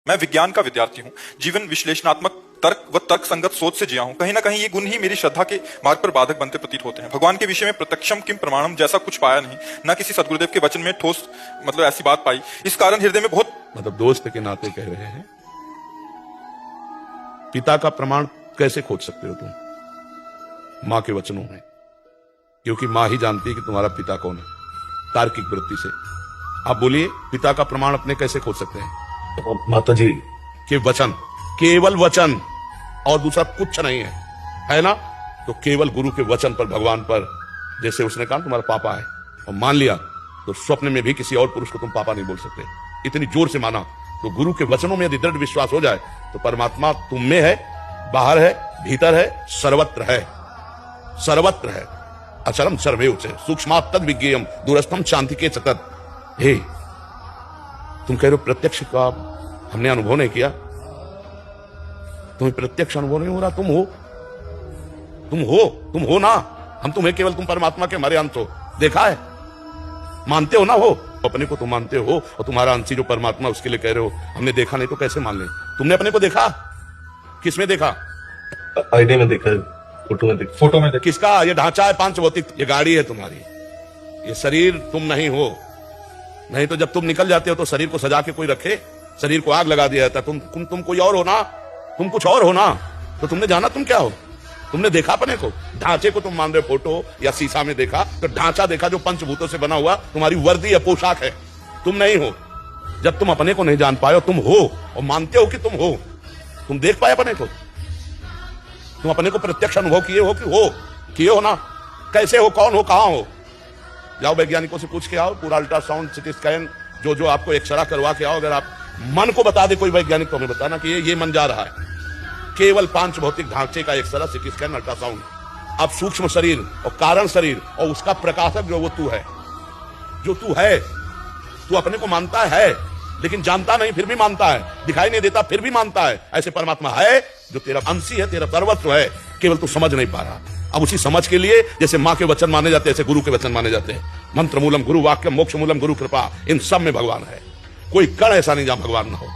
मैं विज्ञान का विद्यार्थी हूँ। जीवन विश्लेषणात्मक तर्क व तर्क संगत सोच से जिया हूँ। कहीं ना कहीं ये गुण ही मेरी श्रद्धा के मार्ग पर बाधक बनते प्रतीत होते हैं। भगवान के विषय में प्रत्यक्षम किम प्रमाणम जैसा कुछ पाया नहीं, न किसी सदगुरुदेव के वचन में ठोस ऐसी बात पाई। इस कारण हृदय में बहुत दोस्त के नाते कह रहे हैं, पिता का प्रमाण कैसे खोज सकते हो तुम? मां के वचनों में, क्योंकि मां ही जानती है कि तुम्हारा पिता कौन है, तार्किक वृत्ति से। आप बोलिए, पिता का प्रमाण अपने कैसे खोज सकते हैं? माता जी के वचन, केवल वचन और दूसरा कुछ नहीं है ना? तो केवल गुरु के वचन पर, भगवान पर, जैसे उसने कहा तुम्हारा पापा है और मान लिया, तो स्वप्न में भी किसी और पुरुष को तुम पापा नहीं बोल सकते। इतनी जोर से माना। तो गुरु के वचनों में यदि दृढ़ विश्वास हो जाए तो परमात्मा तुम में है, बाहर है, भीतर है, सर्वत्र है, सर्वत्र है। अचरम सर्वेव से सूक्ष्मात् तद विज्ञेयम दूरस्थम शांति के चतत। हे, तुम कह रहे हो प्रत्यक्ष का हमने अनुभव नहीं किया, तुम्हें प्रत्यक्ष अनुभव नहीं हो रहा। तुम हो ना। हम तुम्हें केवल, तुम परमात्मा के हमारे अंश हो, देखा है, मानते हो ना? हो अपने को तुम मानते हो, और तुम्हारा अंशी जो परमात्मा उसके लिए कह रहे हो हमने देखा नहीं, तो कैसे मान ले? तुमने अपने को देखा? किसमें देखा? आईने में देखा, फोटो में देखा। किसका? ये ढांचा है पांच भौतिक, ये गाड़ी है तुम्हारी, ये शरीर तुम नहीं हो। नहीं तो जब तुम निकल जाते हो तो शरीर को सजा के कोई रखे? शरीर को आग लगा दिया जाता। तुम कोई और हो ना, तुम कुछ और हो ना। तो तुमने जाना तुम क्या हो? तुमने देखा अपने को? ढांचे को तुम मान रहे हो, फोटो या शीशा में देखा, तो ढांचा देखा जो पंचभूतों से बना हुआ तुम्हारी वर्दी या पोशाक है, तुम नहीं हो। जब तुम अपने को नहीं जान पाए, तुम हो और मानते हो कि तुम हो, तुम देख पाए अपने को? तुम अपने को प्रत्यक्ष अनुभव किए हो ना? कैसे हो, कौन हो, कहां हो? जाओ वैज्ञानिकों से पूछ के आओ, पूरा अल्ट्रासाउंड, सिटी स्कैन, जो आपको एक्सरा करवा के आओ। अगर आप मन को बता दे कोई वैज्ञानिक, तो हमें बताना कि ये मन जा रहा है। केवल पांच भौतिक ढांचे का एक्सरा, सिटी स्कैन, अल्ट्रासाउंड। अब सूक्ष्म शरीर और कारण शरीर और उसका प्रकाशक जो वो तू है, जो तू है, तू अपने को मानता है लेकिन जानता नहीं, फिर भी मानता है। दिखाई नहीं देता, फिर भी मानता है। ऐसे परमात्मा है जो तेरा अंशी है, तेरा सर्वस्व है, केवल तू समझ नहीं पा रहा। अब उसी समझ के लिए जैसे मां के वचन माने जाते हैं, ऐसे गुरु के वचन माने जाते हैं। मंत्र मूलम गुरु वाक्य, मोक्ष मूलम गुरु कृपा, इन सब में भगवान है। कोई कण ऐसा नहीं जहां भगवान ना हो।